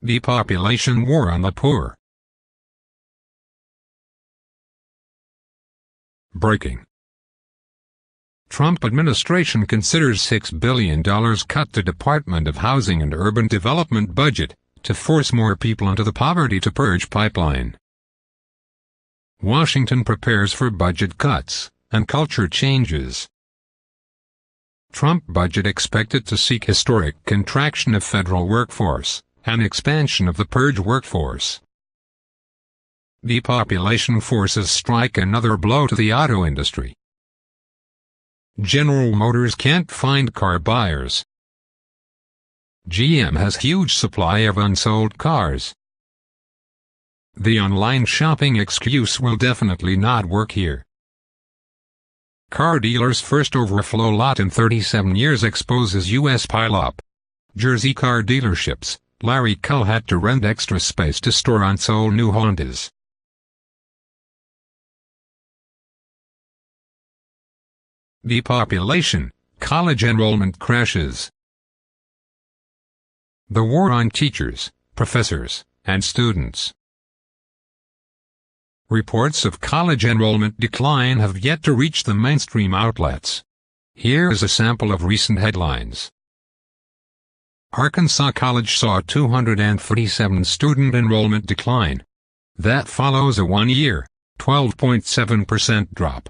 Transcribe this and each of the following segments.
Depopulation war on the poor. Breaking. Trump administration considers $6 billion cut to Department of Housing and Urban Development budget to force more people into the poverty to purge pipeline. Washington prepares for budget cuts and culture changes. Trump budget expected to seek historic contraction of federal workforce and expansion of the purge workforce. Depopulation forces strike another blow to the auto industry. General Motors can't find car buyers. GM has huge supply of unsold cars. The online shopping excuse will definitely not work here. Car dealers' first overflow lot in 37 years exposes U.S. pileup. Jersey car dealerships, Larry Cull had to rent extra space to store unsold new Hondas. Depopulation, college enrollment crashes. The war on teachers, professors, and students. Reports of college enrollment decline have yet to reach the mainstream outlets. Here is a sample of recent headlines. Arkansas College saw 247 student enrollment decline. That follows a one-year, 12.7% drop.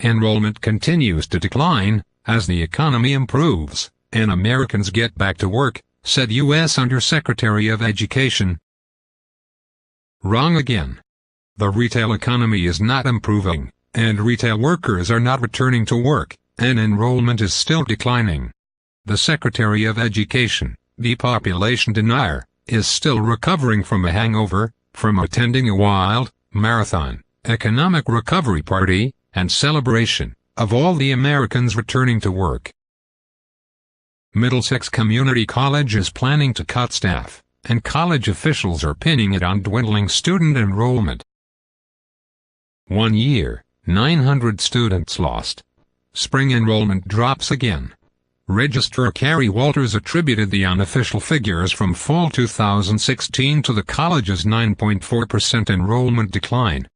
Enrollment continues to decline as the economy improves and Americans get back to work, said U.S. Undersecretary of Education. Wrong again. The retail economy is not improving, and retail workers are not returning to work, and enrollment is still declining. The Secretary of Education, depopulation denier, is still recovering from a hangover, from attending a wild, marathon, economic recovery party, and celebration of all the Americans returning to work. Middlesex Community College is planning to cut staff, and college officials are pinning it on dwindling student enrollment. 1 year, 900 students lost. Spring enrollment drops again. Registrar Carrie Walters attributed the unofficial figures from fall 2016 to the college's 9.4% enrollment decline.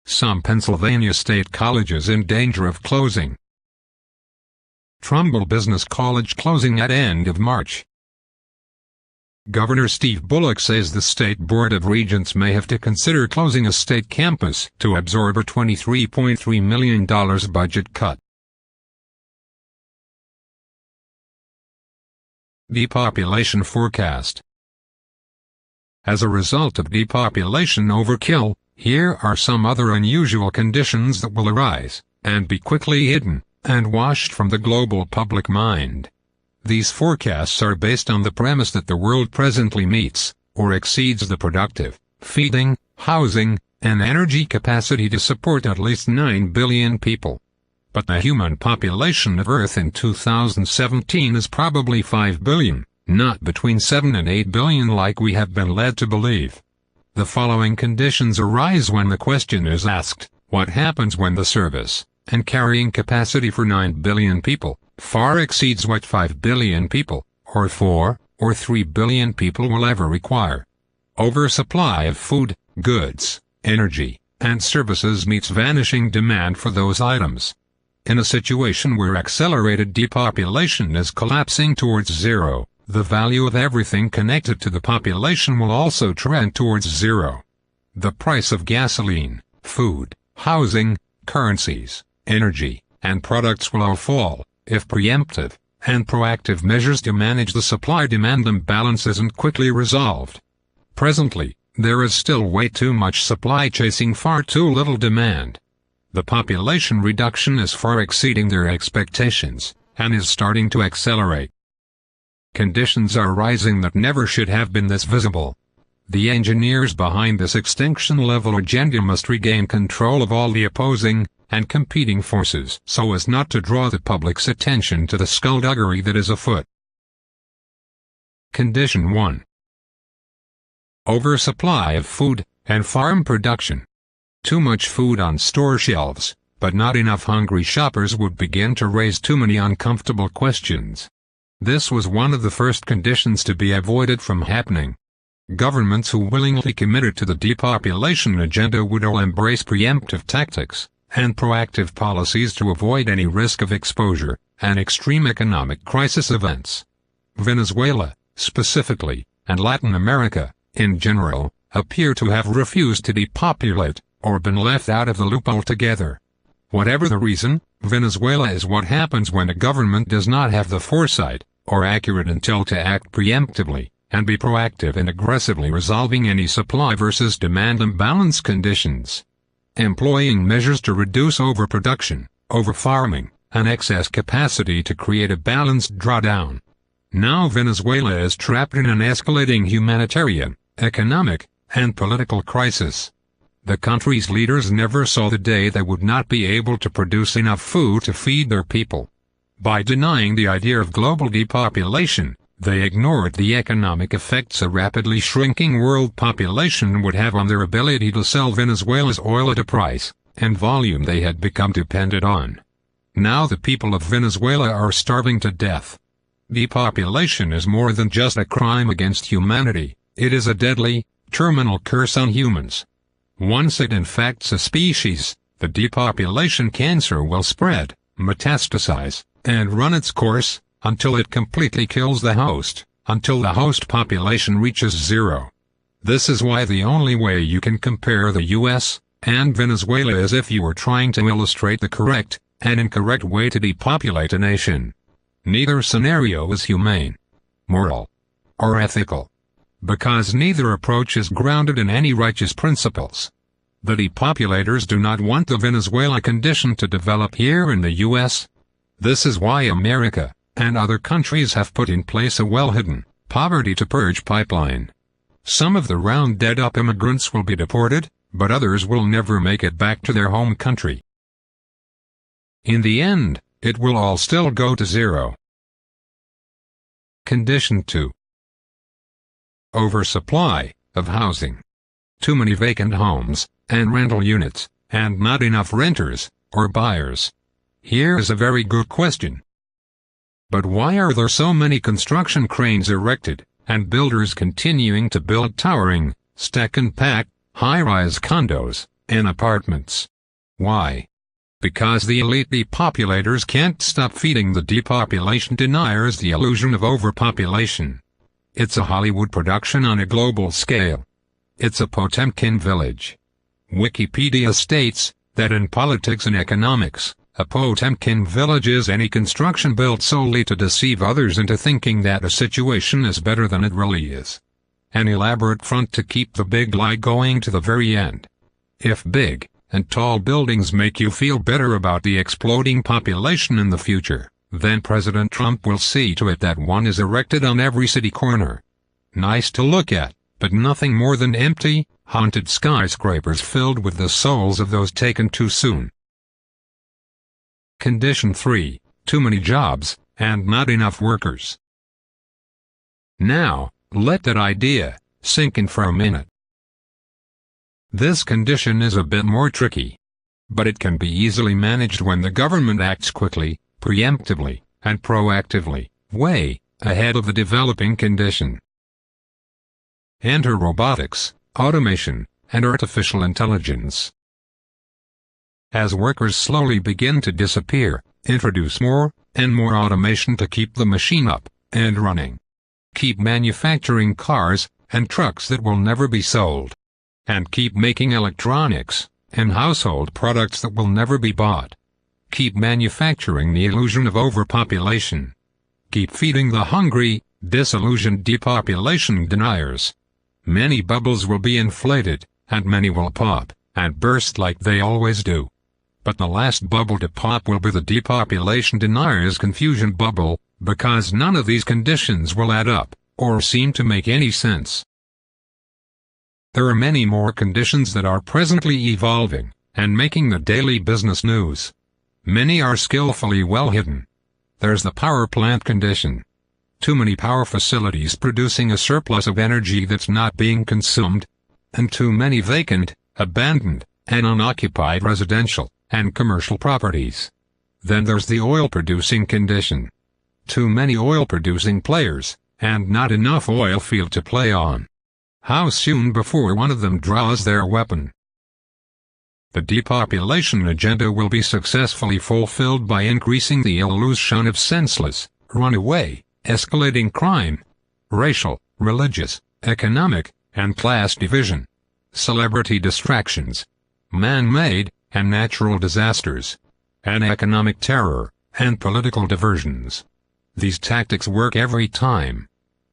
Some Pennsylvania state colleges in danger of closing. Trumbull Business College closing at end of March. Governor Steve Bullock says the State Board of Regents may have to consider closing a state campus to absorb a $23.3 million budget cut. Depopulation forecast. As a result of depopulation overkill, here are some other unusual conditions that will arise, and be quickly hidden, and washed from the global public mind. These forecasts are based on the premise that the world presently meets, or exceeds the productive, feeding, housing, and energy capacity to support at least 9 billion people. But the human population of Earth in 2017 is probably 5 billion, not between 7 and 8 billion like we have been led to believe. The following conditions arise when the question is asked, what happens when the service and carrying capacity for 9 billion people far exceeds what 5 billion people, or 4 or 3 billion people will ever require? Oversupply of food, goods, energy, and services meets vanishing demand for those items. In a situation where accelerated depopulation is collapsing towards zero, the value of everything connected to the population will also trend towards zero. The price of gasoline, food, housing, currencies, energy, and products will all fall, if preemptive and proactive measures to manage the supply-demand imbalance isn't quickly resolved. Presently, there is still way too much supply chasing far too little demand. The population reduction is far exceeding their expectations, and is starting to accelerate. Conditions are rising that never should have been this visible. The engineers behind this extinction-level agenda must regain control of all the opposing and competing forces so as not to draw the public's attention to the skullduggery that is afoot. Condition 1. Oversupply of food and farm production. Too much food on store shelves, but not enough hungry shoppers would begin to raise too many uncomfortable questions. This was one of the first conditions to be avoided from happening. Governments who willingly committed to the depopulation agenda would all embrace preemptive tactics and proactive policies to avoid any risk of exposure and extreme economic crisis events. Venezuela, specifically, and Latin America, in general, appear to have refused to depopulate, or been left out of the loop altogether. Whatever the reason, Venezuela is what happens when a government does not have the foresight, or accurate intel to act preemptively, and be proactive in aggressively resolving any supply versus demand imbalance conditions. Employing measures to reduce overproduction, overfarming, and excess capacity to create a balanced drawdown. Now Venezuela is trapped in an escalating humanitarian, economic, and political crisis. The country's leaders never saw the day they would not be able to produce enough food to feed their people. By denying the idea of global depopulation, they ignored the economic effects a rapidly shrinking world population would have on their ability to sell Venezuela's oil at a price and volume they had become dependent on. Now the people of Venezuela are starving to death. Depopulation is more than just a crime against humanity, it is a deadly, terminal curse on humans. Once it infects a species, the depopulation cancer will spread, metastasize, and run its course, until it completely kills the host, until the host population reaches zero. This is why the only way you can compare the U.S. and Venezuela is if you were trying to illustrate the correct and incorrect way to depopulate a nation. Neither scenario is humane, moral, or ethical, because neither approach is grounded in any righteous principles. The depopulators do not want the Venezuela condition to develop here in the U.S. This is why America and other countries have put in place a well-hidden, poverty-to-purge pipeline. Some of the round-dead-up immigrants will be deported, but others will never make it back to their home country. In the end, it will all still go to zero. Condition 2. Oversupply of housing. Too many vacant homes and rental units, and not enough renters or buyers. Here is a very good question. But why are there so many construction cranes erected, and builders continuing to build towering, stack and pack, high-rise condos and apartments? Why? Because the elite depopulators can't stop feeding the depopulation deniers the illusion of overpopulation. It's a Hollywood production on a global scale. It's a Potemkin village. Wikipedia states that in politics and economics, a Potemkin village is any construction built solely to deceive others into thinking that a situation is better than it really is. An elaborate front to keep the big lie going to the very end. If big and tall buildings make you feel better about the exploding population in the future, then President Trump will see to it that one is erected on every city corner. Nice to look at, but nothing more than empty, haunted skyscrapers filled with the souls of those taken too soon. Condition 3. Too many jobs, and not enough workers. Now, let that idea sink in for a minute. This condition is a bit more tricky, but it can be easily managed when the government acts quickly, preemptively, and proactively, way ahead of the developing condition. Enter robotics, automation, and artificial intelligence. As workers slowly begin to disappear, introduce more and more automation to keep the machine up and running. Keep manufacturing cars and trucks that will never be sold. And keep making electronics and household products that will never be bought. Keep manufacturing the illusion of overpopulation. Keep feeding the hungry, disillusioned depopulation deniers. Many bubbles will be inflated, and many will pop and burst like they always do. But the last bubble to pop will be the depopulation deniers' confusion bubble, because none of these conditions will add up, or seem to make any sense. There are many more conditions that are presently evolving, and making the daily business news. Many are skillfully well hidden. There's the power plant condition. Too many power facilities producing a surplus of energy that's not being consumed, and too many vacant, abandoned, and unoccupied residential and commercial properties. Then there's the oil-producing condition. too many oil-producing players, and not enough oil field to play on. How soon before one of them draws their weapon? The depopulation agenda will be successfully fulfilled by increasing the illusion of senseless, runaway, escalating crime, racial, religious, economic, and class division, celebrity distractions, man-made and natural disasters, and economic terror, and political diversions. These tactics work every time.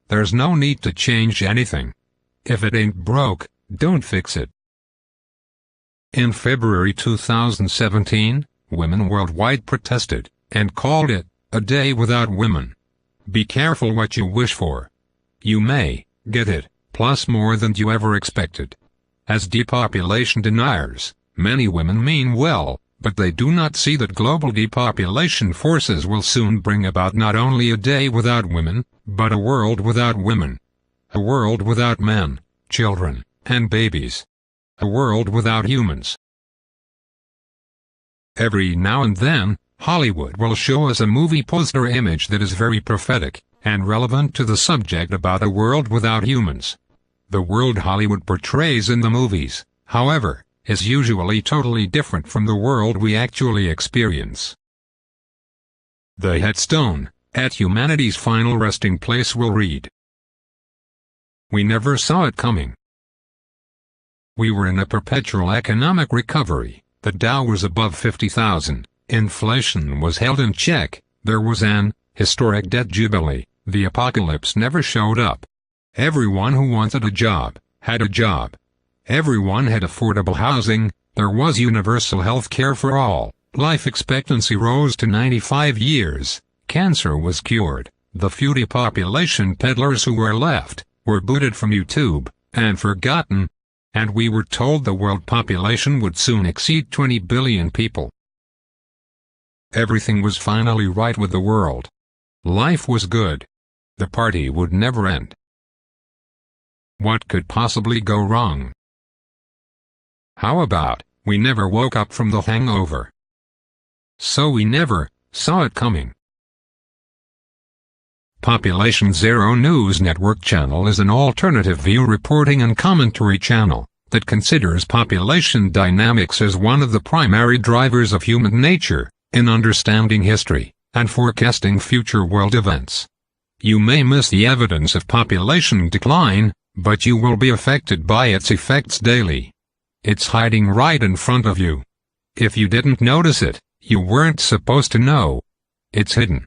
There's no need to change anything. If it ain't broke, don't fix it. In February 2017, women worldwide protested, and called it, a day without women. Be careful what you wish for. You may get it, plus more than you ever expected. As depopulation deniers, many women mean well, but they do not see that global depopulation forces will soon bring about not only a day without women, but a world without women. A world without men, children, and babies. A world without humans. Every now and then, Hollywood will show us a movie poster image that is very prophetic, and relevant to the subject about a world without humans. The world Hollywood portrays in the movies, however, is usually totally different from the world we actually experience. The headstone, at humanity's final resting place, will read, "We never saw it coming. We were in a perpetual economic recovery, the Dow was above 50,000, inflation was held in check, there was an historic debt jubilee, the apocalypse never showed up. Everyone who wanted a job, had a job. Everyone had affordable housing, there was universal health care for all, life expectancy rose to 95 years, cancer was cured, the few depopulation peddlers who were left, were booted from YouTube, and forgotten, and we were told the world population would soon exceed 20 billion people. Everything was finally right with the world. Life was good. The party would never end. What could possibly go wrong? How about, we never woke up from the hangover? So we never saw it coming." Population Zero News Network channel is an alternative view reporting and commentary channel that considers population dynamics as one of the primary drivers of human nature in understanding history and forecasting future world events. You may miss the evidence of population decline, but you will be affected by its effects daily. It's hiding right in front of you. If you didn't notice it, you weren't supposed to know. It's hidden.